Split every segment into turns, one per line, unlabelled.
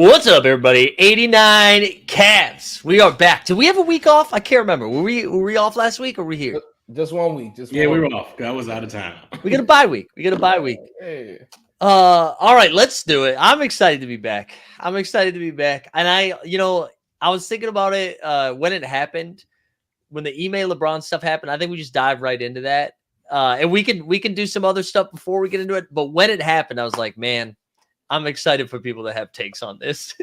What's up, everybody? 89 Cavs. We are back. Did we have a week off? I can't remember. Were we off last week or were we here?
Just 1 week. Just
Yeah,
one
we were
week.
off. I was out of town.
We got a bye week.
Hey.
All right, let's do it. I'm excited to be back. And I was thinking about it when it happened, when the email LeBron stuff happened. I think we just dive right into that. And we can do some other stuff before we get into it. But when it happened, I was like, man, I'm excited for people to have takes on this.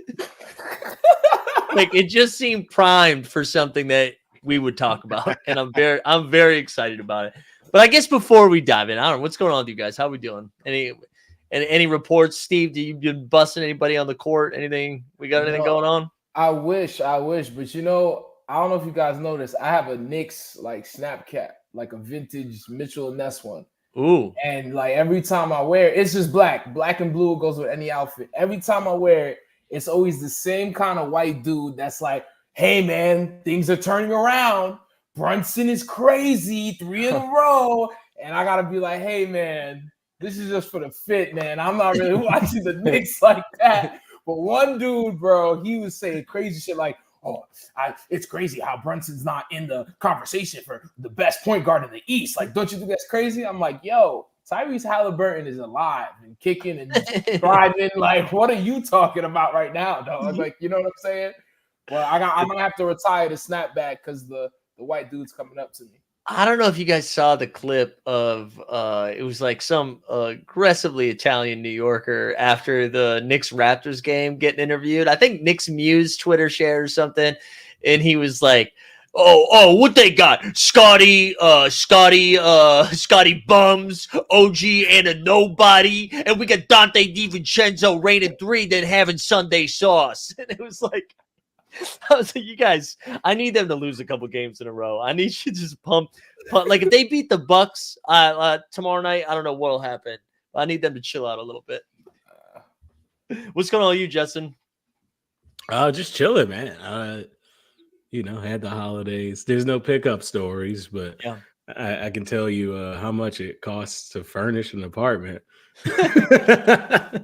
Like, it just seemed primed for something that we would talk about, and I'm very excited about it. But I guess before we dive in, I don't know what's going on with you guys. How are we doing? Any reports, Steve? Do you been busting anybody on the court? Anything? We got anything going on?
I wish, but I don't know if you guys noticed. I have a Knicks like Snapchat, like a vintage Mitchell and Ness one.
Ooh.
And like every time I wear it, it's just black and blue. It goes with any outfit. Every time I wear it, it's always the same kind of white dude that's like, hey man, things are turning around. Brunson is crazy, 3 in a row. And I gotta be like, hey man, this is just for the fit, man. I'm not really watching the Knicks like that. But one dude, bro, he was saying crazy shit like, it's crazy how Brunson's not in the conversation for the best point guard in the East. Like, don't you think that's crazy? I'm like, yo, Tyrese Halliburton is alive and kicking and thriving. Like, what are you talking about right now, dog? Like, you know what I'm saying? Well, I'm gonna have to retire the snapback because the white dude's coming up to me.
I don't know if you guys saw the clip of it was like some aggressively Italian New Yorker after the Knicks Raptors game getting interviewed. I think Knicks Muse Twitter shared or something, and he was like, "Oh, what they got? Scotty Bums, OG, and a nobody, and we got Dante DiVincenzo rated 3, then having Sunday sauce." And it was like, I was like, you guys, I need them to lose a couple games in a row. I need you to just pump. Like, if they beat the Bucks tomorrow night, I don't know what'll happen. I need them to chill out a little bit. What's going on with you, Justin?
Just chilling, man. Had the holidays. There's no pickup stories, but yeah. I can tell you how much it costs to furnish an apartment.
It's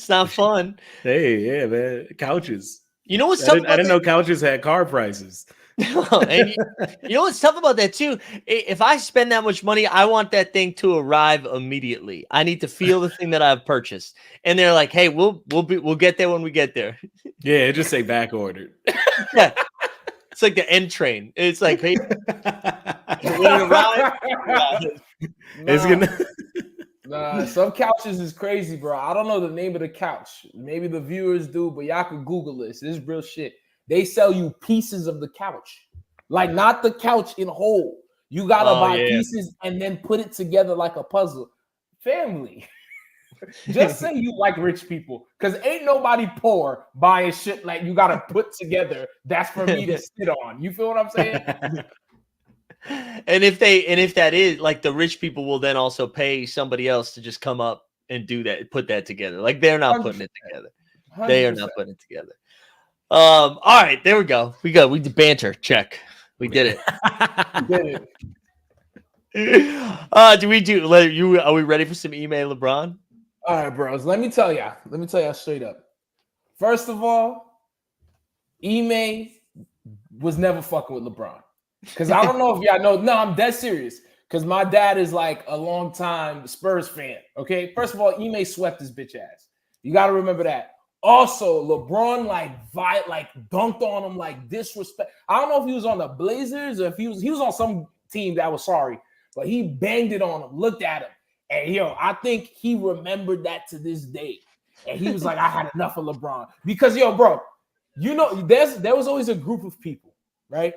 not fun.
Hey, yeah, man. Couches.
You know what's
tough? I didn't know couches had car prices.
And you know what's tough about that too? If I spend that much money, I want that thing to arrive immediately. I need to feel the thing that I've purchased. And they're like, "Hey, we'll get there when we get there."
Yeah, it just say back ordered.
Yeah, it's like the N train. It's like, hey, when it arrives,
it's gonna.
Nah, some couches is crazy, bro. I don't know the name of the couch. Maybe the viewers do, but y'all can Google this. This is real shit. They sell you pieces of the couch, like not the couch in whole. You gotta buy pieces and then put it together like a puzzle. Family, just say you like rich people, because ain't nobody poor buying shit like you gotta put together. That's for me to sit on. You feel what I'm saying?
And if that is like, the rich people will then also pay somebody else to just come up and do that, put that together. Like, they're not putting it together. 100%. They are not putting it together. All right, there we go. We did banter. Check. We did it. Are we ready for some email LeBron?
All right, bros. Let me tell y'all straight up. First of all, Ime was never fucking with LeBron. Because I don't know if y'all know. No, I'm dead serious. Because my dad is like a long-time Spurs fan. Okay. First of all, Ime swept his bitch ass. You got to remember that. Also, LeBron dunked on him like disrespect. I don't know if he was on the Blazers or if he was on some team that was sorry, but he banged it on him, looked at him, and I think he remembered that to this day. And he was like, I had enough of LeBron. Because bro, there was always a group of people, right?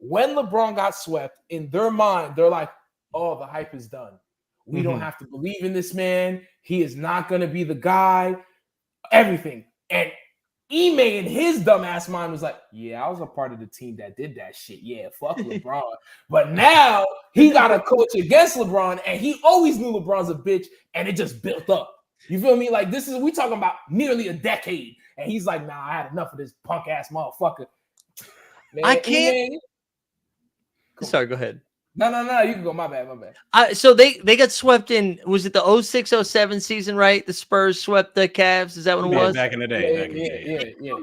When LeBron got swept, in their mind, they're like, oh, the hype is done. We don't have to believe in this man. He is not going to be the guy. Everything. And Ime in his dumbass mind was like, yeah, I was a part of the team that did that shit. Yeah, fuck LeBron. But now he got to coach against LeBron, and he always knew LeBron's a bitch, and it just built up. You feel me? Like, we talking about nearly a decade. And he's like, nah, I had enough of this punk ass motherfucker. Man,
I can't. Sorry, go ahead.
No. You can go. My bad.
So they got swept in. Was it the 06-07 season? Right, the Spurs swept the Cavs. Is that when it was?
Back in the day.
Yeah.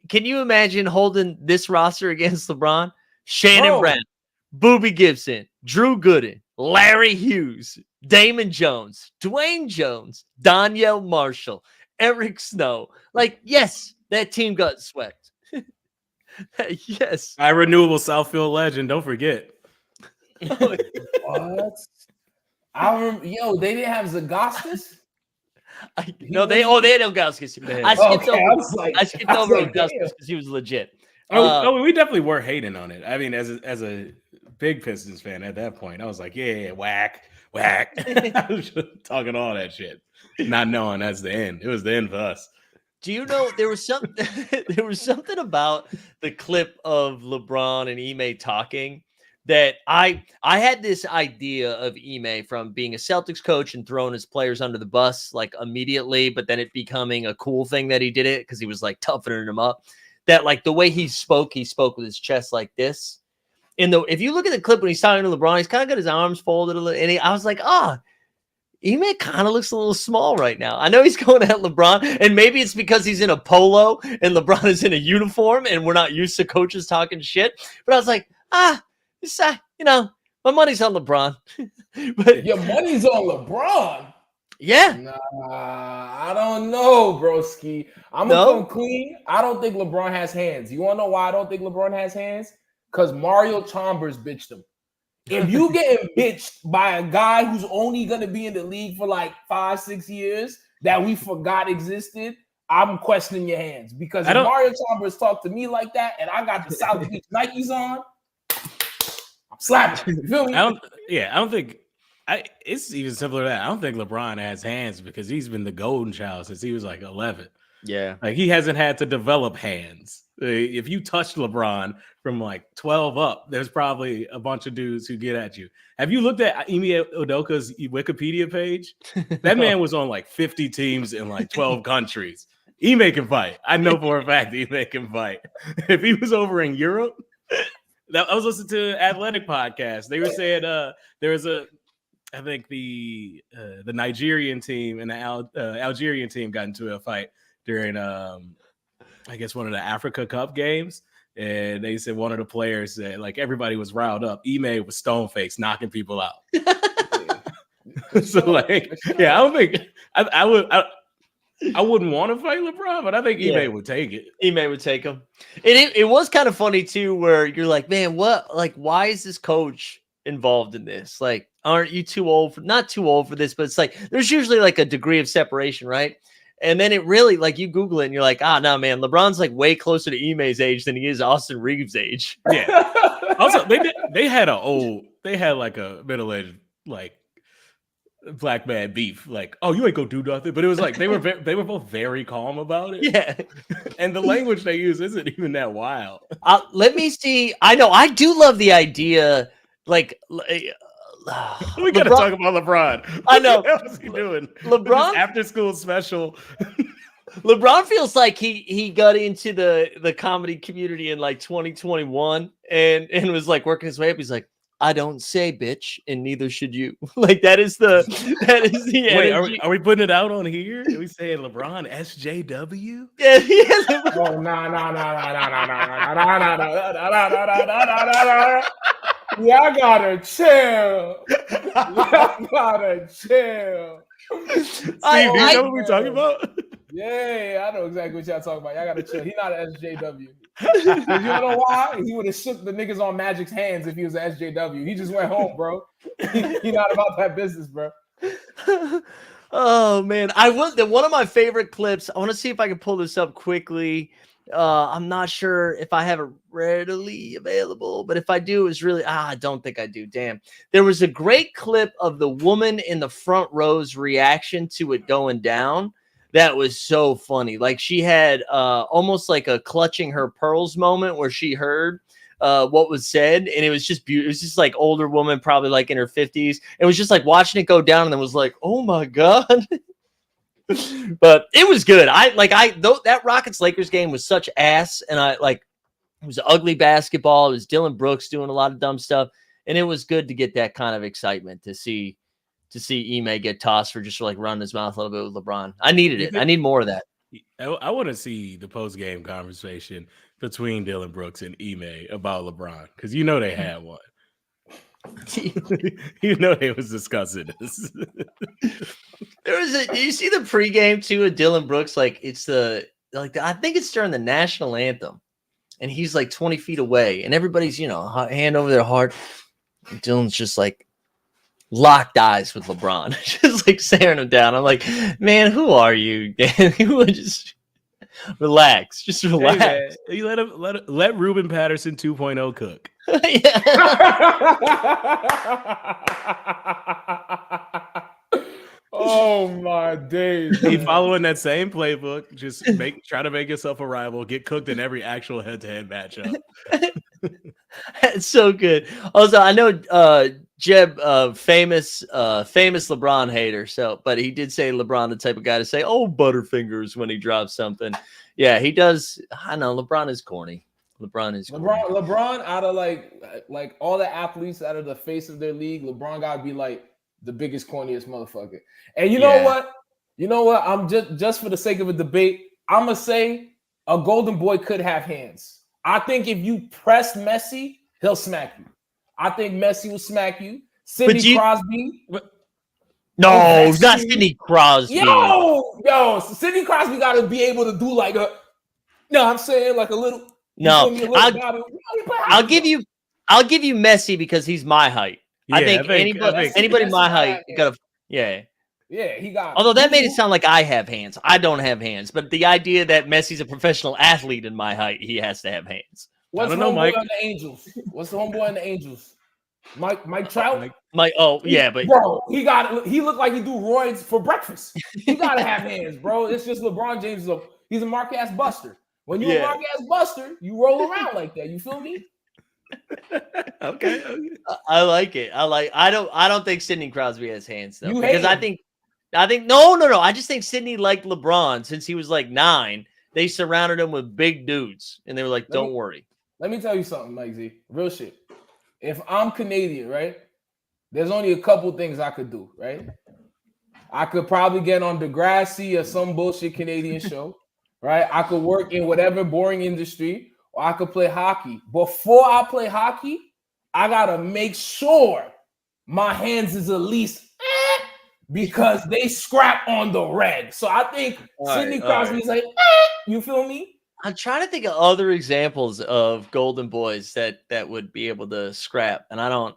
Can you imagine holding this roster against LeBron? Shannon Brown, Boobie Gibson, Drew Gooden, Larry Hughes, Damon Jones, Dwayne Jones, Donyell Marshall, Eric Snow. Like, yes, that team got swept. Yes.
Renewable Southfield legend. Don't forget.
What? I remember. Yo, they didn't have Zagostas.
They had Ilgauskas. I skipped over Ilgauskas because he was legit.
We definitely were hating on it. I mean, as a big Pistons fan at that point, I was like, yeah, whack. I was just talking all that shit, not knowing that's the end. It was the end for us.
Do you know there was something about the clip of LeBron and Ime talking that I had this idea of Ime from being a Celtics coach and throwing his players under the bus like immediately, but then it becoming a cool thing that he did it because he was like toughening them up. That like the way he spoke with his chest like this. If you look at the clip when he's talking to LeBron, he's kind of got his arms folded a little, and I was like, Ime kind of looks a little small right now. I know he's going at LeBron, and maybe it's because he's in a polo and LeBron is in a uniform, and we're not used to coaches talking shit. But I was like, my money's on LeBron.
But your money's on LeBron.
Yeah.
Nah, I don't know, broski. I'm gonna come clean. I don't think LeBron has hands. You wanna know why I don't think LeBron has hands? Because Mario Chalmers bitched him. If you getting bitched by a guy who's only gonna be in the league for like 5-6 years that we forgot existed, I'm questioning your hands. Because if Mario Chalmers talked to me like that and I got the South Beach Nikes on, I'm slapping. You feel me?
I don't think it's even simpler than that. I don't think LeBron has hands because he's been the golden child since he was like 11.
Yeah.
Like he hasn't had to develop hands. If you touch LeBron from like 12 up, there's probably a bunch of dudes who get at you. Have you looked at Ime Udoka's Wikipedia page? That man was on like 50 teams in like 12 countries. Ime can fight. I know for a fact Ime can fight. If he was over in Europe, I was listening to Athletic podcast. They were saying there was I think the Nigerian team and the Algerian team got into a fight during I guess one of the Africa Cup games, and they said one of the players said like everybody was riled up. Ime was stone faced, knocking people out. So like, yeah, I don't think I wouldn't want to fight LeBron, but I think Ime would take it.
Ime would take him. And it was kind of funny too, where you're like, man, what? Like, why is this coach involved in this? Like, aren't you too old for? Not too old for this, but it's like there's usually like a degree of separation, right? And then it really, like, you Google it and you're like, no, man, LeBron's like way closer to Ime's age than he is Austin Reeves' age.
Yeah. Also, they had like a middle-aged like black man beef. Like, oh, you ain't gonna do nothing. But it was like they were both very calm about it.
Yeah.
And the language they use isn't even that wild.
Let me see. I know. I do love the idea. Like.
We gotta talk about LeBron.
I know.
What was he doing?
LeBron
after school special.
LeBron feels like he got into the comedy community in like 2021 and was like working his way up. He's like, I don't say bitch, and neither should you. Like that is the
Wait, are we putting it out on here? Are we saying LeBron SJW?
Yeah.
Oh no. Y'all gotta chill. Y'all gotta chill.
Steve, do you know what we're talking about?
Yeah, I know exactly what y'all talking about. Y'all gotta chill. He's not an SJW. You know why? He would have shook the niggas on Magic's hands if he was an SJW. He just went home, bro. He not about that business, bro.
Oh man, one of my favorite clips. I want to see if I can pull this up quickly. I'm not sure if I have it readily available, but if I do, it's really, I don't think I do. Damn. There was a great clip of the woman in the front row's reaction to it going down. That was so funny. Like she had almost like a clutching her pearls moment where she heard what was said, and it was just beautiful. It was just like older woman, probably like in her 50s. It was just like watching it go down, and then was like, oh my God. But it was good. That Rockets Lakers game was such ass, and it was ugly basketball. It was Dylan Brooks doing a lot of dumb stuff. And it was good to get that kind of excitement to see Ime get tossed for just like running his mouth a little bit with LeBron. I needed it. I need more of that.
I want to see the post game conversation between Dylan Brooks and Ime about LeBron because you know they had one. You know they was discussing this.
There was a. Do you see the pregame too of Dylan Brooks? Like it's I think it's during the national anthem, and he's like 20 feet away, and everybody's hand over their heart. And Dylan's just like locked eyes with LeBron, just like staring him down. I'm like, man, who are you, Dan? You just relax, just relax.
Hey, man, you let Ruben Patterson 2.0 cook.
Oh my days!
Keep following that same playbook. Just try to make yourself a rival. Get cooked in every actual head-to-head matchup.
It's so good. Also, I know Jeb, famous LeBron hater. So, but he did say LeBron the type of guy to say, "Oh, Butterfingers" when he drops something. Yeah, he does. I know LeBron is corny.
LeBron out of like all the athletes out of the face of their league, LeBron gotta be like the biggest, corniest motherfucker. And you know what? You know what? I'm just for the sake of a debate, I'm gonna say a golden boy could have hands. I think if you press Messi, he'll smack you. I think Messi will smack you. Sidney Crosby.
No, not Sidney Crosby.
Yo, Sidney Crosby got to be able to do like a. No, I'm saying like a little.
No, I'll give you Messi because he's my height.
Yeah,
I think anybody my height got to.
Yeah, he got.
Although that made it sound like I have hands. I don't have hands, but the idea that Messi's a professional athlete in my height, he has to have hands.
What's the homeboy on the Angels? What's the homeboy on the Angels? Mike Trout.
Bro,
he looked like he do roids for breakfast. He gotta have hands, bro. It's just LeBron James. He's a mark-ass buster. When you're a mark-ass buster, you roll around like that. You feel me?
Okay.
I like it. I don't think Sidney Crosby has hands though. Because I think no. I just think Sidney liked LeBron since he was like 9. They surrounded him with big dudes, and they were like, "Don't worry."
Let me tell you something, Mike Z. Real shit. If I'm Canadian, right? There's only a couple things I could do, right? I could probably get on Degrassi or some bullshit Canadian show, right? I could work in whatever boring industry, or I could play hockey. Before I play hockey, I gotta make sure my hands is at least because they scrap on the reg. So I think Sidney Crosby's like, you feel me?
I'm trying to think of other examples of golden boys that would be able to scrap, and I don't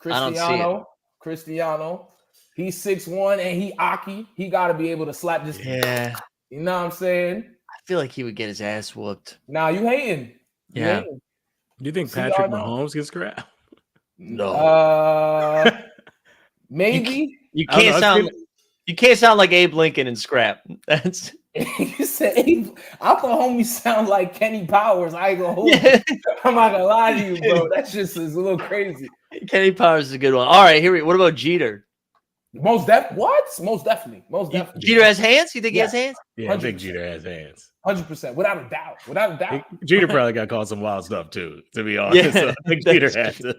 see it.
Cristiano, he's 6'1" and he Aki. He got to be able to slap this.
Yeah,
you know what I'm saying?
I feel like he would get his ass whooped.
Now you hating?
Yeah.
Do you think Patrick Mahomes gets scrapped?
No. Maybe
you can't sound like Abe Lincoln and scrap. That's.
You said I thought homie sound like Kenny Powers. I ain't gonna hold you. I'm not gonna lie to you, bro. That just is a little crazy.
Kenny Powers is a good one. All right, what about Jeter?
Most definitely.
Jeter has hands? You think he has hands?
Yeah, 100%. I think Jeter has hands.
100%, without a doubt.
Jeter probably got called some wild stuff too, to be honest. So I think Jeter has to.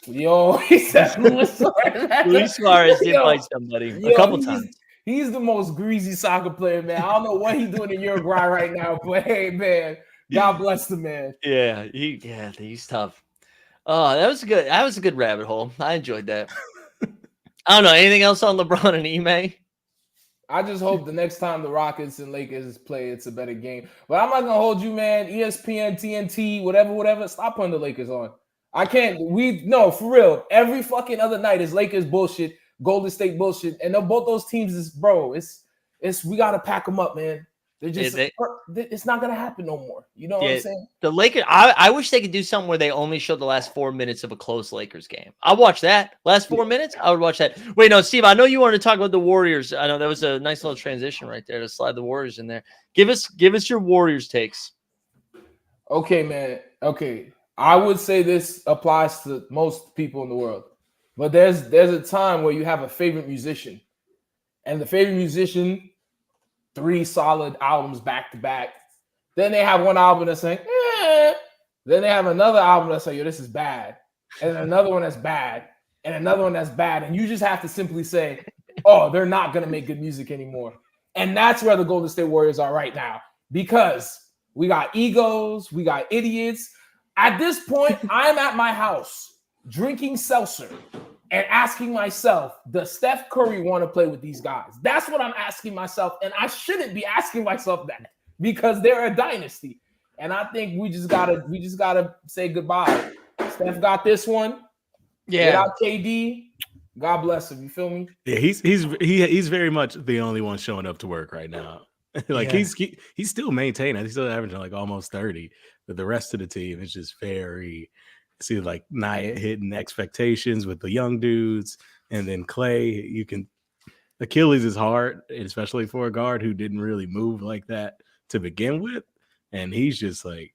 Yo, he said Luis
Suarez did fight somebody a couple times.
He's the most greasy soccer player, man. I don't know what he's doing in Uruguay right now, but hey, man, God bless the man.
Yeah, he's tough. Oh, that was a good rabbit hole. I enjoyed that. I don't know. Anything else on LeBron and Ime?
I just hope the next time the Rockets and Lakers play, it's a better game. But I'm not gonna hold you, man. ESPN, TNT, whatever. Stop putting the Lakers on. I can't. No, for real. Every fucking other night is Lakers bullshit. Golden State bullshit, and both those teams is it's we gotta pack them up, man. They're just it's not gonna happen no more. You know what I'm saying?
The Lakers. I wish they could do something where they only show the last 4 minutes of a close Lakers game. I'll watch that. Last 4 minutes, I would watch that. Wait, no, Steve. I know you wanted to talk about the Warriors. I know that was a nice little transition right there to slide the Warriors in there. Give us your Warriors takes.
Okay, man. Okay, I would say this applies to most people in the world. But there's a time where you have a favorite musician, and the favorite musician, 3 solid albums back to back. Then they have one album that's saying, Then they have another album that's like, yo, this is bad. and another one that's bad, and another one that's bad, and you just have to simply say, "Oh, they're not gonna make good music anymore." And that's where the Golden State Warriors are right now, because we got egos, we got idiots. At this point, I'm at my house drinking seltzer and asking myself, does Steph Curry want to play with these guys? That's what I'm asking myself, and I shouldn't be asking myself that because they're a dynasty. And I think we just gotta say goodbye. Steph got this one.
Yeah.
Without KD, God bless him. You feel me?
Yeah, he's very much the only one showing up to work right now. Like
Yeah.
he's still maintaining. He's still averaging like almost 30, but the rest of the team is just very like not hitting expectations with the young dudes. And then Clay, Achilles is hard, especially for a guard who didn't really move like that to begin with. And he's just like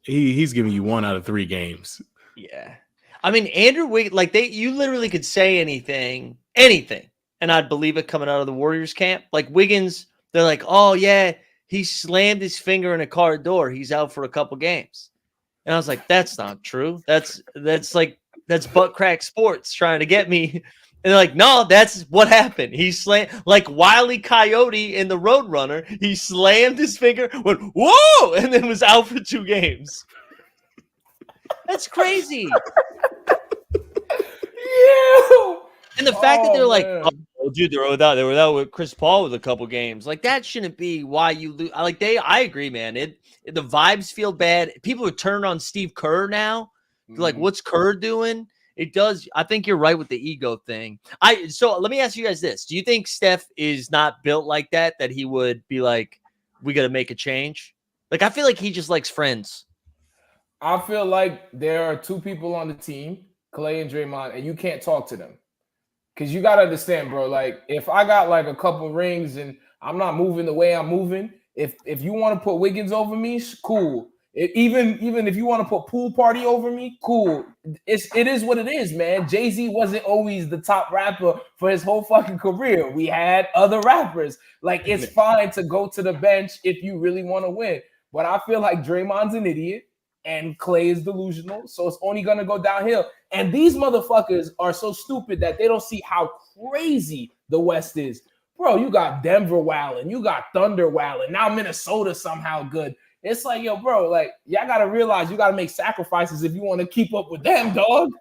he's giving you 1 out of 3 games.
Yeah. I mean, Andrew Wiggins, like you literally could say anything, and I'd believe it coming out of the Warriors camp. Like Wiggins, they're like, oh yeah, he slammed his finger in a car door. He's out for a couple games. And I was like, that's not true. That's butt crack sports trying to get me. And they're like, no, that's what happened. He slammed, like Wile E. Coyote in the Roadrunner. He slammed his finger, went, whoa, and then was out for 2 games. That's crazy.
Yeah.
And the fact that they're like,
man.
oh, dude, they were without with Chris Paul with a couple games. Like that shouldn't be why you lose. Like I agree, man. The vibes feel bad. People are turning on Steve Kerr now. Like, what's Kerr doing? It does. I think you're right with the ego thing. So let me ask you guys this: do you think Steph is not built like that? That he would be like, we got to make a change? Like, I feel like he just likes friends.
I feel like there are 2 people on the team, Clay and Draymond, and you can't talk to them. Because you got to understand, bro, like if I got like a couple rings and I'm not moving the way I'm moving, if you want to put Wiggins over me, cool. Even if you want to put Pool Party over me, cool. It is what it is, man. Jay-Z wasn't always the top rapper for his whole fucking career. We had other rappers. Like, it's fine to go to the bench if you really want to win. But I feel like Draymond's an idiot and Clay is delusional, so it's only gonna go downhill. And these motherfuckers are so stupid that they don't see how crazy the West is. Bro, you got Denver wilding, you got Thunder wilding, now Minnesota somehow good. It's like, yo, bro, like, y'all gotta realize you gotta make sacrifices if you want to keep up with them, dog.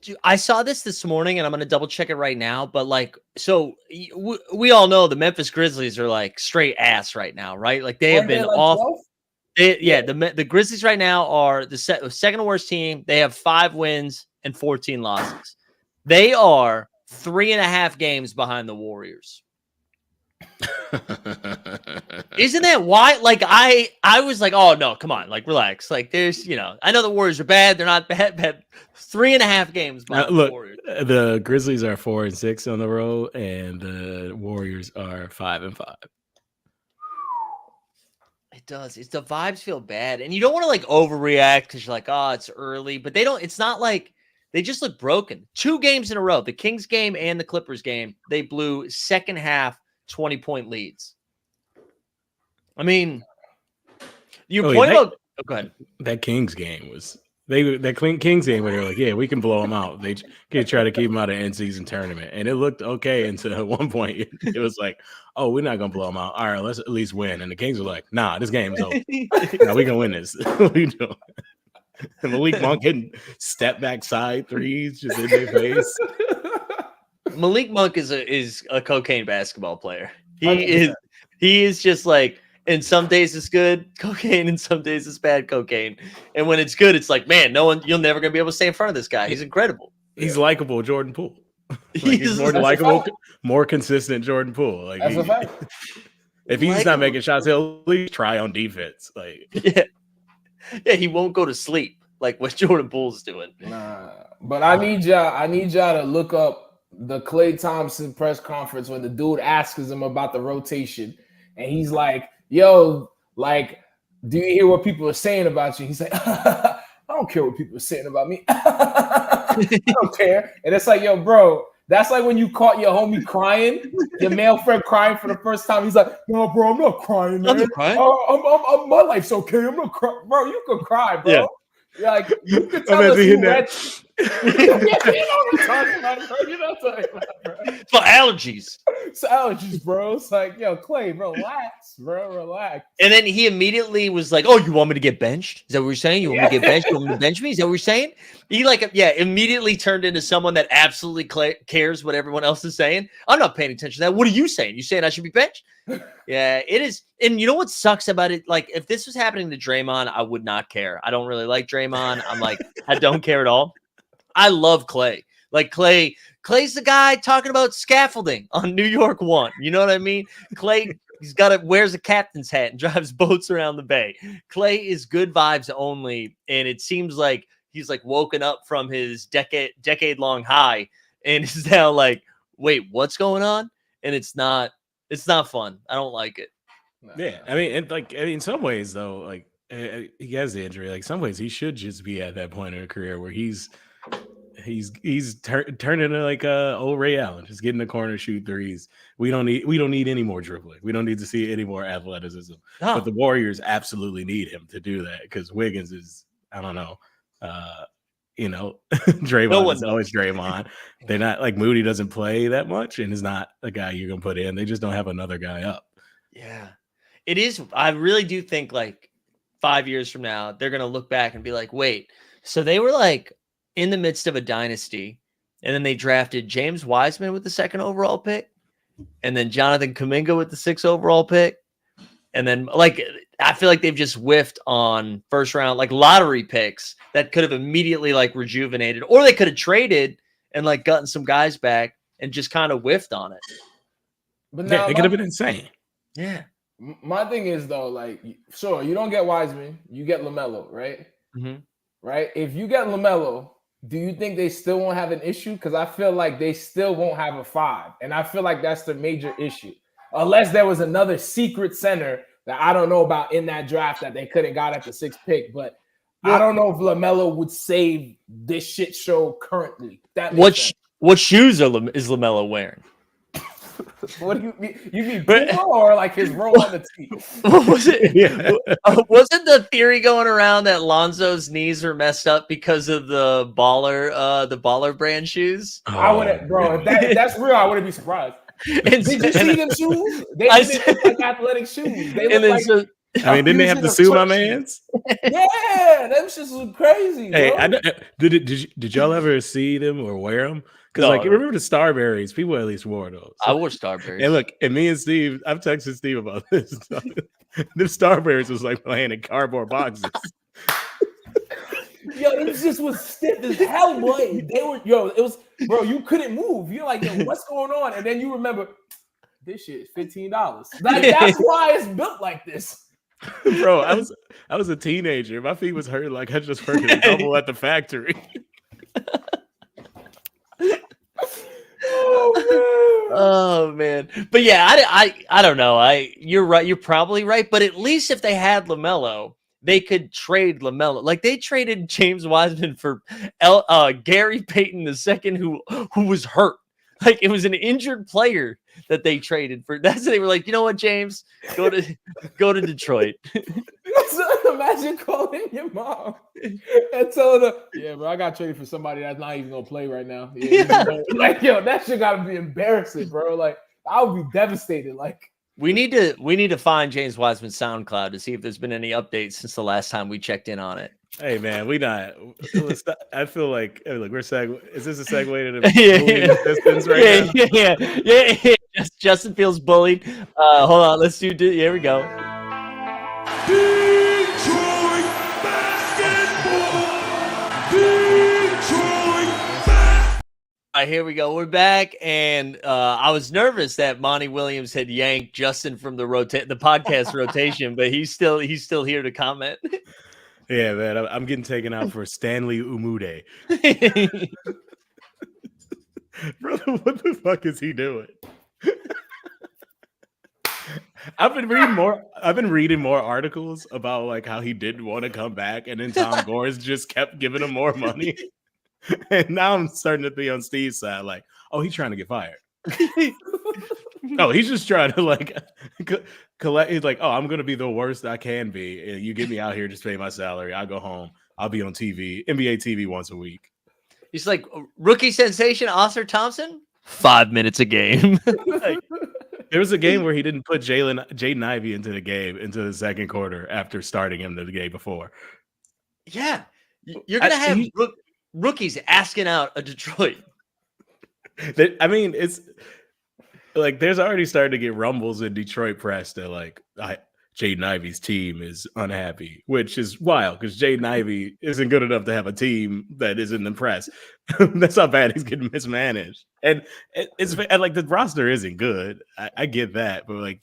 Dude, I saw this morning, and I'm gonna double check it right now. But like, so we all know the Memphis Grizzlies are like straight ass right now, right? Like they have been
like
off.
12?
The Grizzlies right now are the second worst team. They have 5 wins and 14 losses. They are 3.5 games behind the Warriors. Isn't that why? Like I was like, oh no, come on, like relax. Like there's, I know the Warriors are bad. They're not bad, but 3.5 games behind the Warriors.
The Grizzlies are 4-6 on the road, and the Warriors are 5-5.
It does. The vibes feel bad, and you don't want to like overreact because you're like, oh, it's early, but they don't. It's not like they just look broken. 2 games in a row, the Kings game and the Clippers game, they blew second half 20-point leads. I mean, you point out. Oh, go ahead.
That Kings game was Kings game where they're like, yeah, we can blow them out. They can try to keep them out of in-season tournament, and it looked okay until at one point it was like, oh, we're not gonna blow them out. All right, let's at least win. And the Kings were like, nah, this game is over. No, we can win this. We do. And Malik Monk hitting step back side threes just in their face.
Malik Monk is a cocaine basketball player. He is just like, and some days it's good cocaine, and some days it's bad cocaine. And when it's good, it's like, man, you're never gonna be able to stay in front of this guy. He's incredible.
He's likable, Jordan Poole. He's more likable, more consistent Jordan Poole. Like
that's a fact.
If he's not making shots, he'll at least try on defense. Like
yeah, he won't go to sleep like what Jordan Poole's doing.
Nah, but I need y'all to look up the Klay Thompson press conference when the dude asks him about the rotation, and he's like, yo, like, do you hear what people are saying about you? He's like, I don't care what people are saying about me. I don't care. And it's like, yo, bro, that's like when you caught your homie crying, your male friend crying for the first time. He's like, no, bro, I'm not crying, man.
I'm crying.
My life's okay. I'm not crying. Bro, you can cry, bro.
Yeah.
Like you could
I'm
tell us
hitting
who read.
that.
You know what I'm talking about, bro. You know what I'm talking about, bro.
For allergies.
It's allergies, bro. It's like, yo, Clay, relax, bro, relax.
And then he immediately was like, "Oh, you want me to get benched? Is that what you're saying? You want me to get benched? You want me to bench me? Is that what you're saying?" He immediately turned into someone that absolutely cares what everyone else is saying. I'm not paying attention to that. What are you saying? You saying I should be benched? Yeah, it is. And you know what sucks about it? Like, if this was happening to Draymond, I would not care. I don't really like Draymond. I'm like, I don't care at all. I love Clay. Like Clay's the guy talking about scaffolding on New York One. You know what I mean? Clay, wears a captain's hat and drives boats around the bay. Clay is good vibes only, and it seems like he's like woken up from his decade long high and is now like, wait, what's going on? And it's not fun. I don't like it.
Yeah, I mean, in some ways though, like he has the injury. Like some ways, he should just be at that point in a career where he's turning into like old Ray Allen, just getting the corner, shoot threes. We don't need any more dribbling. We don't need to see any more athleticism.
Huh.
But the Warriors absolutely need him to do that because Wiggins is, I don't know, Draymond is always Draymond. They're not like Moody doesn't play that much and is not a guy you're gonna put in. They just don't have another guy up.
Yeah, it is. I really do think like 5 years from now, they're gonna look back and be like, wait, so they were like in the midst of a dynasty, and then they drafted James Wiseman with the 2nd overall pick, and then Jonathan Kuminga with the 6th overall pick, and then like I feel like they've just whiffed on first round like lottery picks that could have immediately like rejuvenated, or they could have traded and like gotten some guys back and just kind of whiffed on it.
But
Yeah,
now
it could have been insane.
Yeah.
my thing is though, like, sure, you don't get Wiseman, you get LaMelo, right?
Mm-hmm.
Right? If you get LaMelo, do you think they still won't have an issue? Because I feel like they still won't have a 5. And I feel like that's the major issue. Unless there was another secret center that I don't know about in that draft that they couldn't got at the 6th pick. But I don't know if LaMelo would save this shit show currently. What
shoes is LaMelo wearing?
What do you mean? You mean Puma or like his role on the team?
Was it? Yeah. Wasn't the theory going around that Lonzo's knees are messed up because of the baller brand shoes?
I wouldn't, bro. If that's real, I wouldn't be surprised. Did you see them shoes? They look like athletic shoes. They look like.
Didn't they have to sue my mans?
Yeah, them shits look crazy.
Hey,
bro.
did y'all ever see them or wear them? Because like, remember the Starberries? People at least wore those.
I wore Starberries.
And look, and me and Steve, I've texted Steve about this. Them Starberries was like playing in cardboard boxes.
Yo, them just was stiff as hell, boy. They were, it was, bro. You couldn't move. You're like, yo, what's going on? And then you remember, this shit is $15. Like, that's why it's built like this.
Bro, I was a teenager. My feet was hurt like I just worked a double at the factory.
Oh man. But yeah, I don't know. You're right. You're probably right. But at least if they had LaMelo, they could trade LaMelo. Like they traded James Wiseman for Gary Payton II, who was hurt. Like it was an injured player that they traded for. That's what they were like, you know what, James, go to Detroit.
Imagine calling your mom and telling her, "Yeah, bro, I got traded for somebody that's not even gonna play right now." Yeah. Like, yo, that shit gotta be embarrassing, bro. Like, I would be devastated. Like,
we need to find James Wiseman's SoundCloud to see if there's been any updates since the llast time we checked in on it.
Hey man, we not. I feel like look, we're is this a segue to the assistance right now?
Yeah. Justin feels bullied. Hold on, let's do. Here we go.
Detroit basketball.
All right, here we go. We're back, and I was nervous that Monty Williams had yanked Justin from the podcast rotation, but he's still here to comment.
Yeah, man, I'm getting taken out for Stanley Umude. Brother, what the fuck is he doing? I've been reading more articles about like how he didn't want to come back, and then Tom Gores just kept giving him more money. And now I'm starting to be on Steve's side, like, oh, he's trying to get fired. No, he's just trying to like collect. He's like, oh, I'm gonna be the worst I can be. You get me out here, just pay my salary. I go home. I'll be on TV, NBA TV once a week.
He's like rookie sensation Arthur Thompson. 5 minutes a game. Like,
there was a game where he didn't put Jaden Ivey into the second quarter after starting him the day before.
Yeah, you're gonna have rookies asking out a Detroit.
I mean, it's like there's already starting to get rumbles in Detroit press that like Jaden Ivey's team is unhappy, which is wild because Jaden Ivey isn't good enough to have a team that isn't impressed. That's how bad he's getting mismanaged. And it's like the roster isn't good. I get that, but like,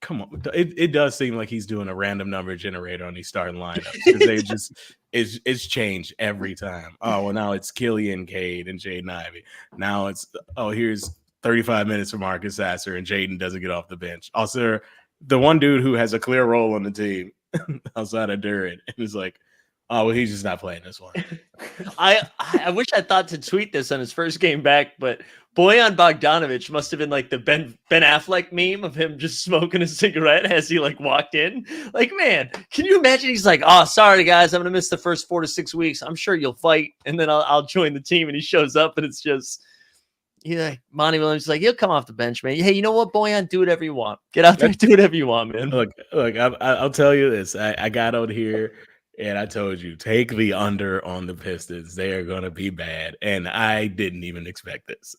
come on, it does seem like he's doing a random number generator on these starting lineups because they just it's changed every time. Oh well, now it's Killian Cade and Jaden Ivey. Now it's here's 35 minutes for Marcus Sasser and Jaden doesn't get off the bench. Also, the one dude who has a clear role on the team outside of Duren and is like, oh well, he's just not playing this one.
I wish I thought to tweet this on his first game back, but Bojan Bogdanovic must have been like the Ben Affleck meme of him just smoking a cigarette as he like walked in. Like, man, can you imagine? He's like, oh, sorry guys, I'm gonna miss the first 4 to 6 weeks. I'm sure you'll fight, and then I'll join the team. And he shows up, and it's just. Monty Williams is like, he'll come off the bench, man. Hey, you know what, Bojan? Do whatever you want. Get out there, do whatever you want, man.
Look, I'll tell you this. I got out here and I told you, take the under on the Pistons. They are going to be bad. And I didn't even expect this.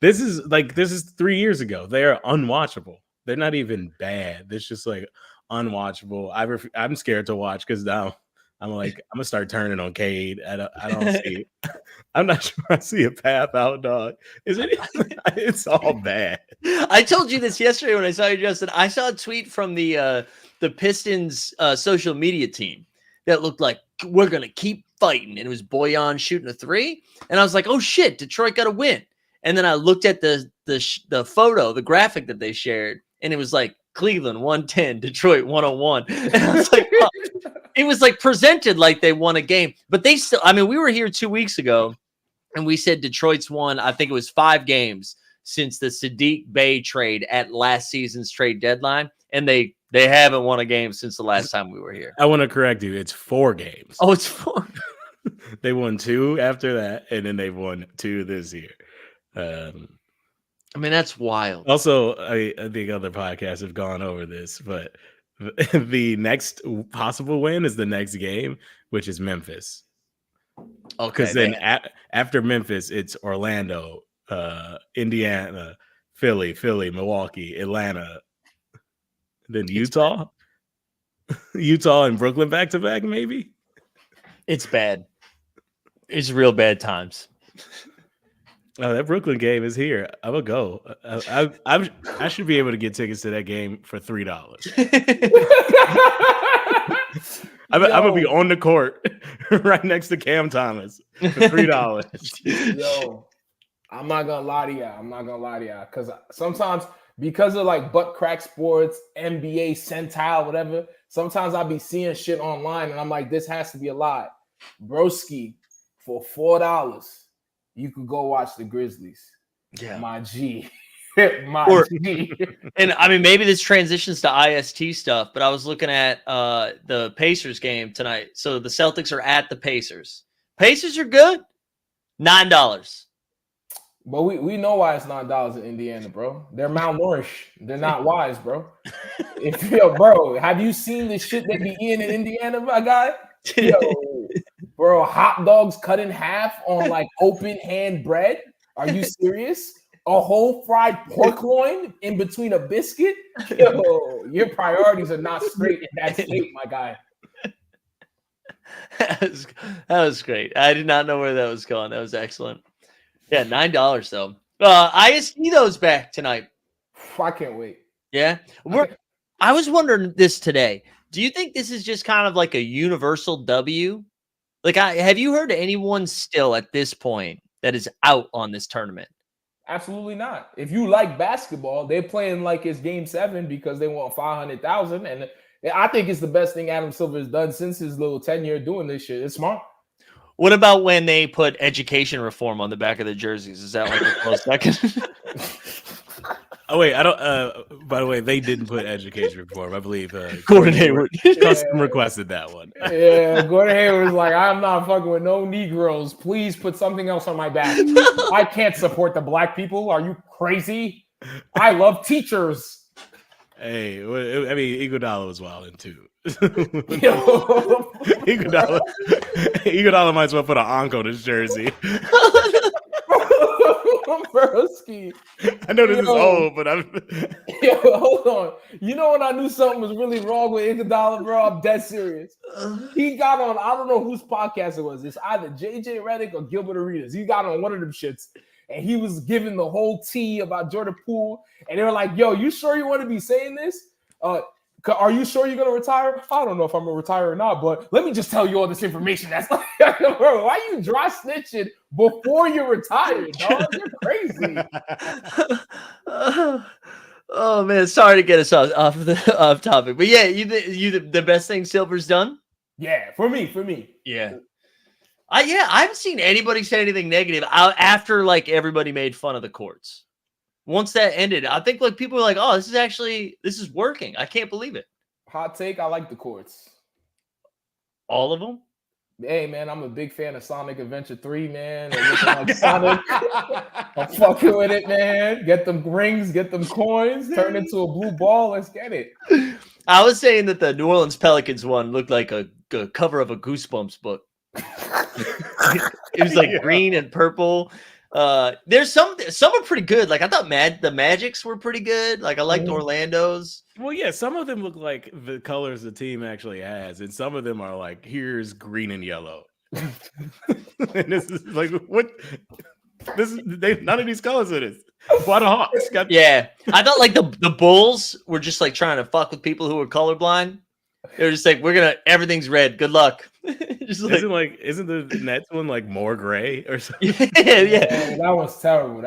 This is 3 years ago. They are unwatchable. They're not even bad. It's just like unwatchable. I'm scared to watch because now I'm like, I'm gonna start turning on Cade. I don't see it. I'm not sure I see a path out, dog. It's all bad.
I told you this yesterday when I saw you, Justin. I saw a tweet from the Pistons social media team that looked like we're gonna keep fighting, and it was Bojan shooting a 3, and I was like, oh shit, Detroit got a win. And then I looked at the photo, the graphic that they shared, and it was like Cleveland 110, Detroit 101, and I was like, oh. It was like presented like they won a game, but they still, I mean, we were here 2 weeks ago and we said Detroit's won, I think it was 5 games since the Sadiq Bey trade at last season's trade deadline. And they haven't won a game since the last time we were here.
I want to correct you. It's 4 games.
Oh, it's 4.
They won 2 after that. And then they've won 2 this year.
I mean, that's wild.
Also, I think other podcasts have gone over this, but the next possible win is the next game, which is Memphis.
Okay.
Because then after Memphis, it's Orlando, Indiana, Philly, Milwaukee, Atlanta, then Utah, and Brooklyn back to back, maybe.
It's bad. It's real bad times.
Oh, that Brooklyn game is here. I'm gonna go. I should be able to get tickets to that game for $3. I'm gonna be on the court right next to Cam Thomas for $3.
Yo, I'm not gonna lie to y'all. Because sometimes, because of like Butt Crack Sports, NBA, Centile, whatever, sometimes I'll be seeing shit online and I'm like, this has to be a lie. Broski, for $4. You could go watch the Grizzlies. Yeah. My G. G.
And I mean, maybe this transitions to IST stuff, but I was looking at the Pacers game tonight. So the Celtics are at the Pacers. Pacers are good. $9.
But we know why it's $9 in Indiana, bro. They're malnourished. They're not wise, bro. Bro, have you seen the shit they be in Indiana, my guy? Yo, bro, hot dogs cut in half on like open hand bread. Are you serious? A whole fried pork loin in between a biscuit? Yo, your priorities are not straight in that state, my guy.
That was great. I did not know where that was going. That was excellent. Yeah, $9 though. IST those back tonight.
I can't wait.
Yeah, I was wondering this today. Do you think this is just kind of like a universal W? Like, have you heard anyone still at this point that is out on this tournament?
Absolutely not. If you like basketball, they're playing like it's Game 7 because they want 500,000, and I think it's the best thing Adam Silver has done since his little tenure doing this shit. It's smart.
What about when they put education reform on the back of the jerseys? Is that like a close second?
Oh wait, I don't. By the way, they didn't put education reform. I believe
Gordon Hayward.
custom requested that one.
Yeah, Gordon Hayward was like, I'm not fucking with no Negroes. Please put something else on my back. I can't support the black people. Are you crazy? I love teachers.
Hey, I mean, Iguodala was wilding too.
Yo.
Iguodala might as well put an Ankh on his jersey.
Broski.
I know this is old, but
Yo, hold on. You know when I knew something was really wrong with Iguodala, bro? I'm dead serious. He got on, I don't know whose podcast it was. It's either JJ Redick or Gilbert Arenas. He got on one of them shits, and he was giving the whole tea about Jordan Poole. And they were like, yo, you sure you want to be saying this? Are you sure you're going to retire? I don't know if I'm going to retire or not, but let me just tell you all this information. That's like, bro, why you dry snitching before you're retired, dog? You're crazy.
Oh man, sorry to get us off topic, but yeah, the best thing Silver's done.
Yeah, for me.
Yeah. I haven't seen anybody say anything negative after like everybody made fun of the courts. Once that ended, I think like people were like, "Oh, this is working." I can't believe it.
Hot take: I like the courts.
All of them.
Hey man, I'm a big fan of Sonic Adventure 3, man. Like Sonic. I'm fucking with it, man. Get them rings, get them coins, turn into a blue ball. Let's get it.
I was saying that the New Orleans Pelicans one looked like a cover of a Goosebumps book. It was like green and purple. There's some are pretty good. Like I thought the Magics were pretty good. Like I liked Orlando's.
Well, yeah, some of them look like the colors the team actually has, and some of them are like, here's green and yellow. And this is like what none of these colors in it. Why the Hawks got
I thought like the Bulls were just like trying to fuck with people who were colorblind. They were just like, everything's red. Good luck. Just like,
isn't the Nets one like more gray or something?
Yeah, that was terrible.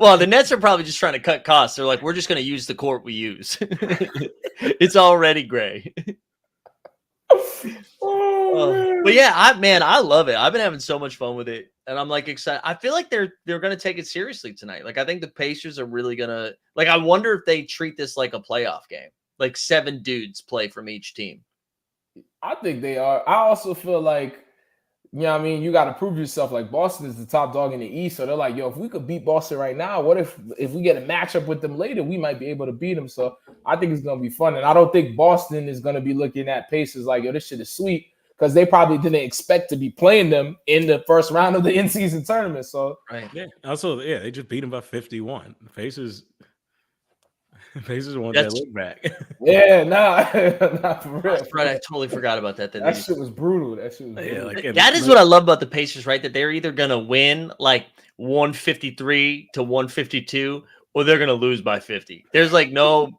Well, the Nets are probably just trying to cut costs. They're like, we're just going to use the court we use. It's already gray. But yeah, I love it. I've been having so much fun with it, and I'm like excited. I feel like they're going to take it seriously tonight. Like I think the Pacers are really going to like. I wonder if they treat this like a playoff game. Like 7 dudes play from each team.
I think they are. I also feel like, you know what I mean? You got to prove yourself. Like Boston is the top dog in the East. So they're like, yo, if we could beat Boston right now, what if we get a matchup with them later, we might be able to beat them. So I think it's going to be fun. And I don't think Boston is going to be looking at Pacers like, yo, this shit is sweet. Because they probably didn't expect to be playing them in the first round of the in-season tournament. So
right.
Yeah. Also, they just beat them by 51. The Pacers want that look back.
Yeah, not for real.
Right, I totally forgot about that.
That shit was brutal. That
is what I love about the Pacers, right? That they're either gonna win like 153 to 152, or they're gonna lose by 50. There's like no,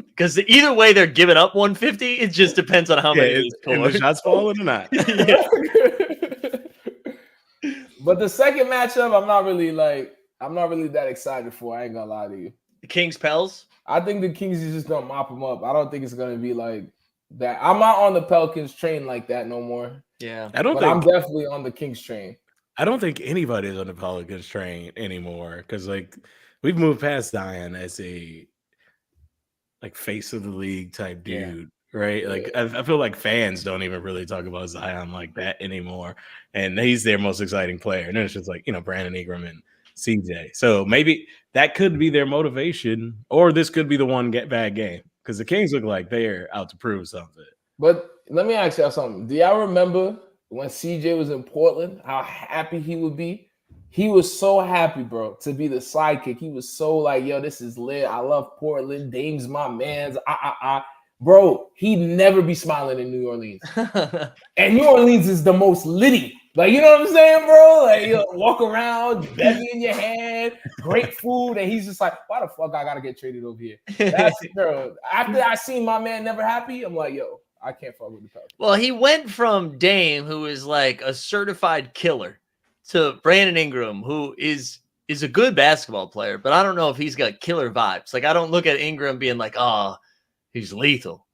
because either way they're giving up 150. It just depends on how many
the shots falling or not.
But the second matchup, I'm not really that excited for. I ain't gonna lie to you.
The Kings Pels.
I think the Kings is just gonna mop them up. I don't think it's gonna be like that. I'm not on the Pelicans train like that no more.
Yeah,
I'm definitely on the Kings train.
I don't think anybody's on the Pelicans train anymore because like we've moved past Zion as a like face of the league type dude, right? Like I feel like fans don't even really talk about Zion like that anymore, and he's their most exciting player. And then it's just like Brandon Ingram and CJ. So maybe that could be their motivation, or this could be the one bad game because the Kings look like they're out to prove something.
But let me ask y'all something. Do y'all remember when CJ was in Portland, how happy he would be? He was so happy, bro, to be the sidekick. He was so like, yo, this is lit. I love Portland. Dame's my man's. Bro, he'd never be smiling in New Orleans. And New Orleans is the most litty. Like, you know what I'm saying, bro? Like, you walk around, belly in your hand, great food, and he's just like, why the fuck I gotta get traded over here? That's bro. After I seen my man never happy, I'm like, yo, I can't fuck with the Pelicans.
Well, he went from Dame, who is like a certified killer, to Brandon Ingram, who is a good basketball player, but I don't know if he's got killer vibes. Like, I don't look at Ingram being like, oh, he's lethal.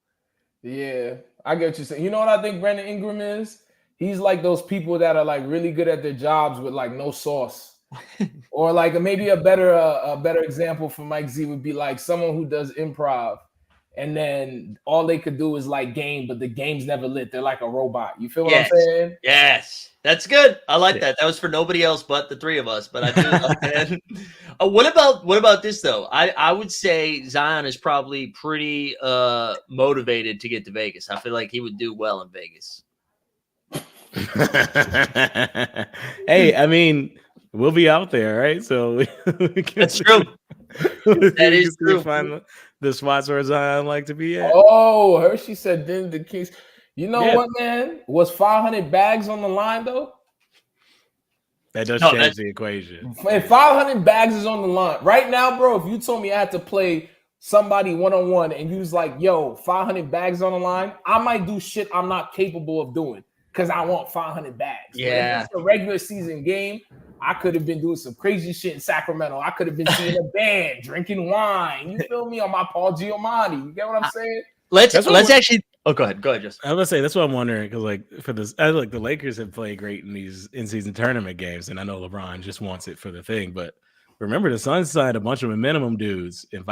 Yeah, I get what you're saying. You know what I think Brandon Ingram is? He's like those people that are like really good at their jobs with like no sauce. Or like maybe a better example for Mike Z would be like someone who does improv, and then all they could do is like game, but the game's never lit. They're like a robot. You feel what I'm saying?
Yes, that's good. I like that. That was for nobody else but the three of us, but I do like that. What about this though? I would say Zion is probably pretty motivated to get to Vegas. I feel like he would do well in Vegas.
Hey, I mean, we'll be out there, right? So
That's true. That is true.
Find the spots where Zion like to be at.
Oh, Hershey said then the Kings. You know what, man? Was 500 bags on the line though?
That does change the equation.
If 500 bags is on the line right now, bro. If you told me I had to play somebody one-on-one and you was like, "Yo, 500 bags on the line," I might do shit I'm not capable of doing because I want 500 bags.
Yeah,
it's a regular season game. I could have been doing some crazy shit in Sacramento. I could have been seeing a band, drinking wine. You feel me? On my Paul Giamatti. You get what I'm saying?
Let's actually. Oh, go ahead. Go ahead, Justin.
I was gonna say that's what I'm wondering because, like, for this, like the Lakers have played great in these in-season tournament games, and I know LeBron just wants it for the thing. But remember, the Suns signed a bunch of minimum dudes in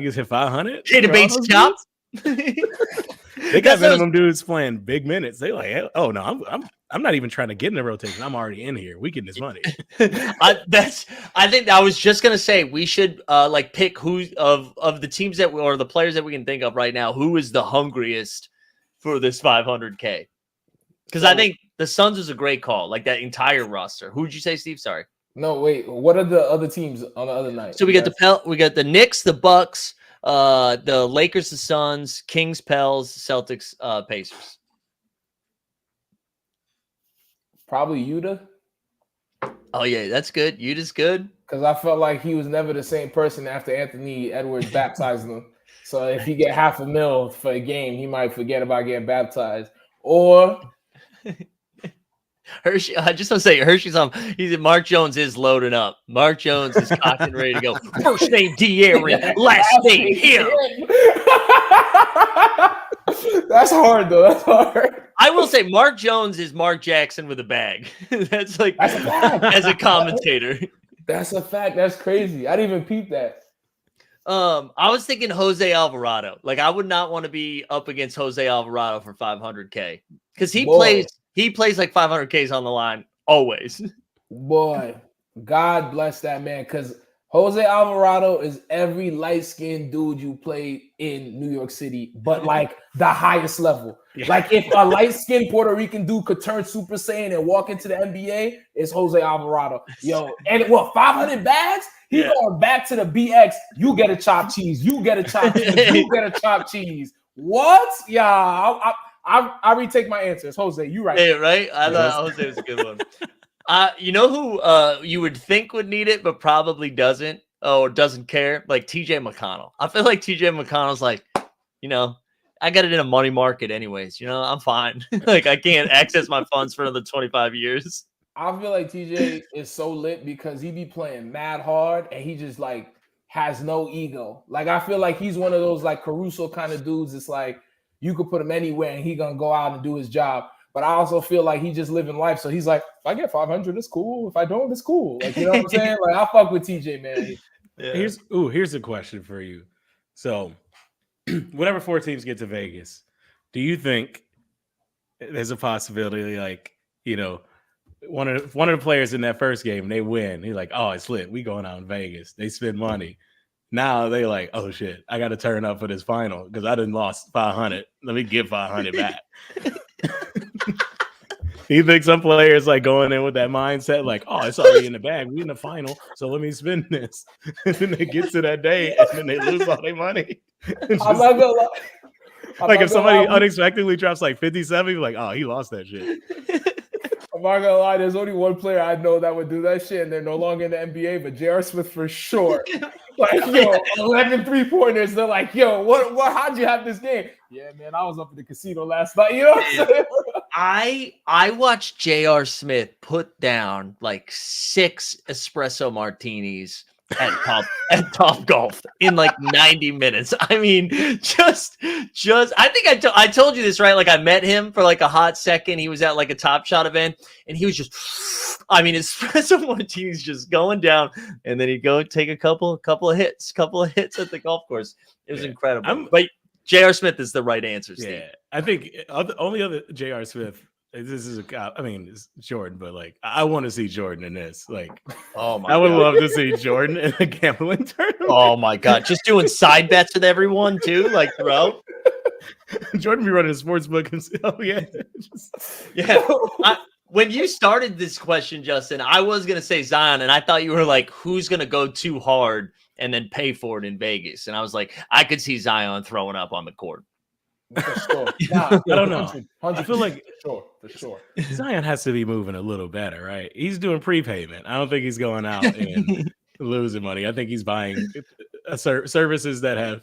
he's hit 500.
Jada Bates chops.
They got minimum dudes playing big minutes. They like, oh no, I'm not even trying to get in the rotation. I'm already in here. We getting this money.
I think I was just gonna say we should like pick who of the teams that or the players that we can think of right now who is the hungriest for this 500K. Because I think the Suns is a great call, like that entire roster. Who would you say, Steve? Sorry.
No, wait. What are the other teams on the other night?
So we got the Knicks, the Bucks, the Lakers, the Suns, Kings, Pels, Celtics, Pacers.
Probably Yuta.
Oh yeah, that's good. Yuta's good.
Because I felt like he was never the same person after Anthony Edwards baptized him. So if he get $500,000 for a game, he might forget about getting baptized. Or
Hershey, I just want to say Hershey's on. Mark Jones is loading up. Mark Jones is cocked and ready to go. First name De'Aaron, last name him.
That's hard though. That's hard.
I will say Mark Jones is Mark Jackson with a bag. That's like as a commentator.
That's a fact. That's crazy. I didn't even peep that.
I was thinking Jose Alvarado. Like I would not want to be up against Jose Alvarado for 500K because he plays like 500Ks on the line always.
Boy, God bless that man because Jose Alvarado is every light-skinned dude you played in New York City, but like the highest level. Yeah. Like if a light-skinned Puerto Rican dude could turn Super Saiyan and walk into the NBA, it's Jose Alvarado. Yo, and what, 500 bags? He going back to the BX. You get a chopped cheese. You get a chopped cheese. You get a chopped cheese. What? Yeah, I retake my answers. Jose, you right.
Hey, right? I thought Jose was a good one. You know who you would think would need it, but probably doesn't or doesn't care? Like TJ McConnell. I feel like TJ McConnell's like, you know, I got it in a money market anyways. You know, I'm fine. Like I can't access my funds for another 25 years.
I feel like TJ is so lit because he be playing mad hard and he just like has no ego. Like I feel like he's one of those like Caruso kind of dudes. It's like you could put him anywhere and he gonna go out and do his job. But I also feel like he just living life. So he's like, if I get 500, it's cool. If I don't, it's cool. Like, you know what I'm saying? Like I fuck with TJ, man.
Yeah. Here's a question for you. So whenever 4 teams get to Vegas, do you think there's a possibility like, you know, one of the players in that first game, they win. He's like, oh, it's lit. We going out in Vegas. They spend money. Now they like, oh shit, I got to turn up for this final because I done lost 500. Let me give 500 back. Do you think some players like going in with that mindset, like, oh, it's already in the bag. We in the final, so let me spend this. And then they get to that day and then they lose all their money.
I'm not gonna lie.
Like if somebody unexpectedly drops like 57, you're like, oh, he lost that shit.
I'm not gonna lie, there's only one player I know that would do that shit, and they're no longer in the NBA, but J.R. Smith for sure. Like, yo, 11 3-pointers. They're like, yo, what? How'd you have this game? Yeah, man, I was up at the casino last night. You know what I'm saying?
I watched J.R. Smith put down like 6 espresso martinis at Top Golf in like 90 minutes. I mean, just I think I told you this, right? Like I met him for like a hot second. He was at like a Top Shot event and he was just I mean, Espresso Martini's just going down, and then he'd go take a couple of hits at the golf course. It was incredible. But J.R. Smith is the right answer, Steve.
Yeah, I think only other J.R. Smith. This is it's Jordan, but like I want to see Jordan in this. Like,
oh my,
I would love to see Jordan in a gambling tournament.
Oh my god, just doing side bets with everyone too, like throughout.
Jordan be running a sports book and
When you started this question, Justin, I was gonna say Zion, and I thought you were like, who's gonna go too hard and then pay for it in Vegas? And I was like, I could see Zion throwing up on the court.
For sure. Nah,
I don't know.
100,
I feel like
for sure.
Zion has to be moving a little better, right? He's doing prepayment. I don't think he's going out and losing money. I think he's buying services that have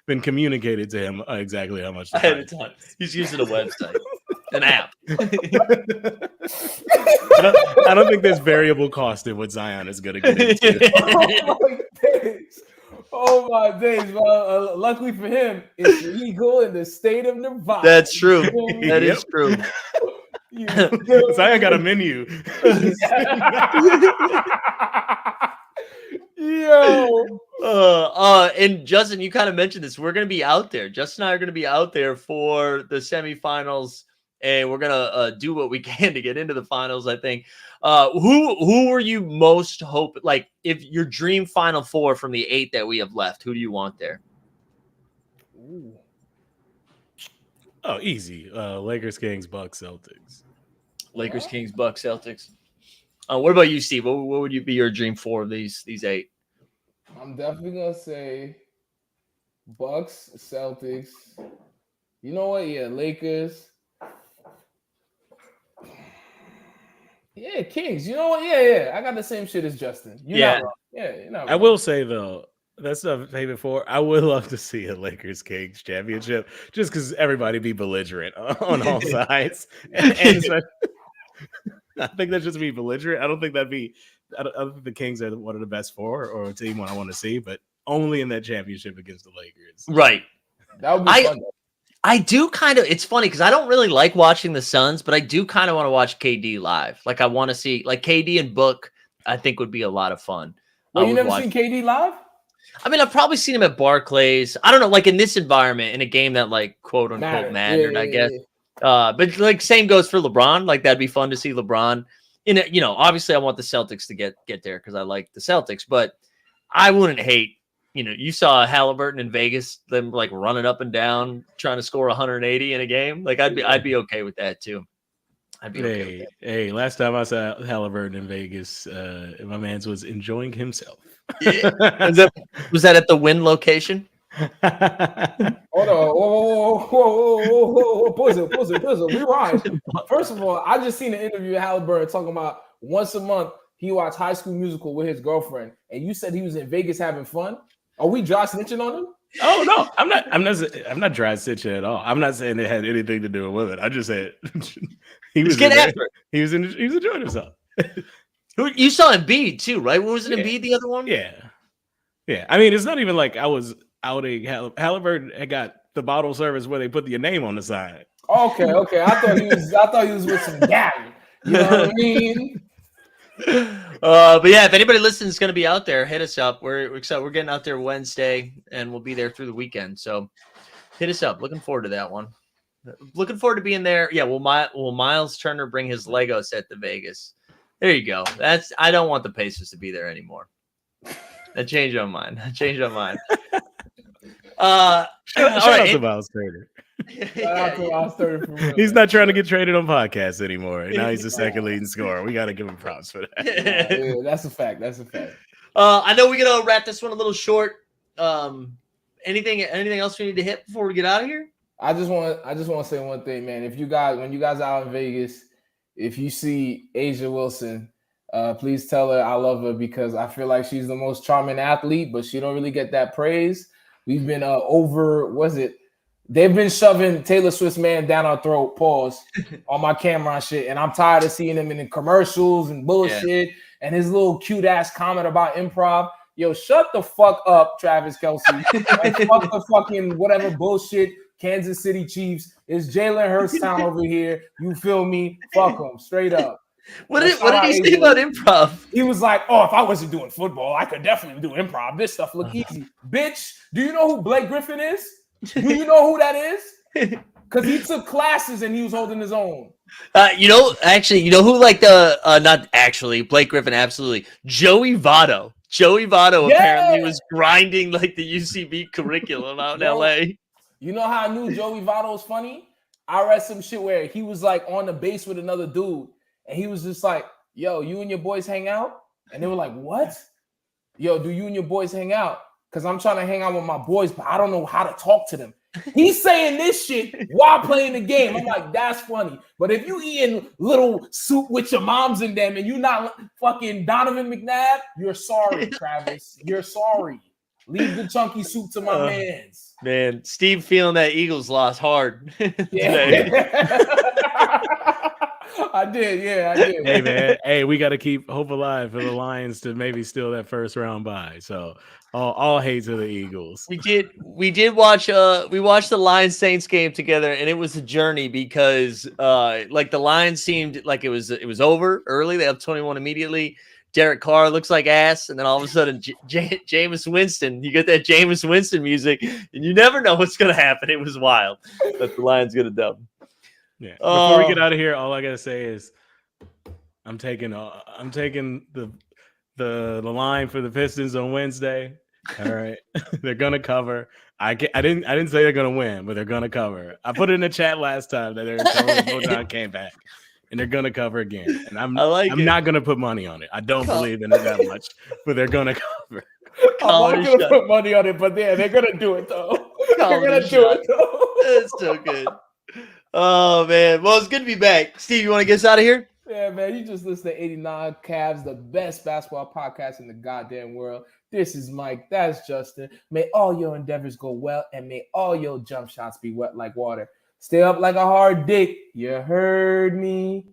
been communicated to him exactly how much
ahead of time. He's using a website, an app.
I don't think there's variable cost in what Zion is going to get into.
Oh my days! Well, luckily for him, it's illegal in the state of Nevada.
That's true. That is true.
Zion got a menu.
Yo.
And Justin, you kind of mentioned this. We're going to be out there. Justin and I are going to be out there for the semifinals, and we're going to do what we can to get into the finals, I think. Who were you most hoping, like, if your dream Final Four from the 8 that we have left, who do you want there?
Ooh.
Oh, easy. Lakers, Kings, Bucks, Celtics.
Lakers, Kings, Bucks, Celtics. What about you, Steve? What would you be your dream 4 of these 8?
I'm definitely gonna say Bucks, Celtics. You know what? Yeah, Lakers. Yeah, Kings. You know what? Yeah. I got the same shit as Justin. You're not wrong. Yeah, you're not wrong.
I will say though, that's not favorite 4. I would love to see a Lakers Kings championship, just because everybody be belligerent on all sides. And so, I think that's just be belligerent. I don't think that'd be. I don't think the Kings are one of the best 4 or a team I want to see, but only in that championship against the Lakers.
Right.
That would be fun.
I do kind of, it's funny because I don't really like watching the Suns, but I do kind of want to watch KD live. Like, I want to see, like, KD and Book, I think would be a lot of fun.
Well, you never seen KD live?
I mean, I've probably seen him at Barclays. I don't know, like in this environment, in a game that, like, quote unquote mattered, I guess. But like, same goes for LeBron. Like, that'd be fun to see LeBron. In it, you know, obviously I want the Celtics to get there because I like the Celtics, but I wouldn't hate, you know, you saw Halliburton in Vegas, them like running up and down, trying to score 180 in a game. Like, I'd be okay with that too. I'd be okay with that.
Hey, last time I saw Halliburton in Vegas, my man's was enjoying himself.
Yeah. Was that at the Wynn location?
Hold on. Whoa. Pause it. Rewind. First of all, I just seen an interview with Halliburton talking about once a month he watched High School Musical with his girlfriend, and you said he was in Vegas having fun. Are we dry snitching on him?
Oh no, I'm not dry snitching at all. I'm not saying it had anything to do with it. I just said he was he was enjoying himself.
You saw Embiid too, right? What was it, Embiid, the other one?
Yeah. I mean, it's not even like I was outing Halliburton had got the bottle service where they put your name on the side.
Okay. I thought he was with some Gary. You know what I mean?
But yeah, if anybody listening is going to be out there, hit us up. We're excited. We're getting out there Wednesday, and we'll be there through the weekend. So hit us up. Looking forward to that one. Looking forward to being there. Yeah, will Miles Turner bring his Lego set to Vegas? There you go. I don't want the Pacers to be there anymore. I changed my mind.
Shout out to Miles Turner. He's not trying to get traded on podcasts anymore. Now he's the second leading scorer. We got to give him props for that.
Yeah, that's a fact.
I know we're gonna wrap this one a little short. Anything else we need to hit before we get out of here?
I just want to say one thing, man. When you guys are out in Vegas, if you see A'ja Wilson, please tell her I love her, because I feel like she's the most charming athlete, but she don't really get that praise. We've been they've been shoving Taylor Swift's man down our throat, pause, on my camera and shit. And I'm tired of seeing him in the commercials and bullshit and his little cute ass comment about improv. Yo, shut the fuck up, Travis Kelce. And fuck the fucking whatever bullshit Kansas City Chiefs. It's Jalen Hurts town over here. You feel me? Fuck them, straight up.
What
That's
did what
not
did he
how
say
Ace
about
was.
improv?
He was like, "Oh, if I wasn't doing football, I could definitely do improv. This stuff look easy, bitch. Do you know who Blake Griffin is? Do you know who that is? Because he took classes and he was holding his own.
Actually, you know who like the not actually Blake Griffin, absolutely. Joey Votto. Joey Votto apparently
Yeah.
was grinding like the UCB curriculum out in
Bro.
LA.
You know how I knew Joey Votto was funny? I read some shit where he was like on the base with another dude, and he was just like, "Yo, you and your boys hang out?" And they were like, "What? Yo, do you and your boys hang out? Because I'm trying to hang out with my boys, but I don't know how to talk to them." He's saying this shit while playing the game. I'm like, that's funny. But if you eating little soup with your moms and them and you not fucking Donovan McNabb, you're sorry, Travis. You're sorry. Leave the chunky soup to my mans.
Man, Steve feeling that Eagles loss hard. today.
I did.
Hey man, hey, we got to keep hope alive for the Lions to maybe steal that first round bye. So all hate to the Eagles.
We did watch we watched the Lions Saints game together, and it was a journey because like the Lions seemed like it was over early. They up 21 immediately. Derek Carr looks like ass, and then all of a sudden Jameis Winston, you get that Jameis Winston music, and you never know what's gonna happen. It was wild that the Lions gonna dub.
Yeah. Before we get out of here, all I gotta say is I'm taking the line for the Pistons on Wednesday. All right, they're gonna cover. I didn't say they're gonna win, but they're gonna cover. I put it in the chat last time that they're gonna cover when Bojan came back, and they're gonna cover again. And I'm not gonna put money on it. I don't believe in it that much, but they're gonna cover.
I'm not gonna put money on it, but they're gonna do it though. They're gonna do it though.
That's so good. Oh man, well, it's good to be back. Steve, you want to get us out of here?
Yeah, man, you just listen to 89 Cavs, the best basketball podcast in the goddamn world. This is Mike. That's Justin. May all your endeavors go well, and may all your jump shots be wet like water. Stay up like a hard dick. You heard me.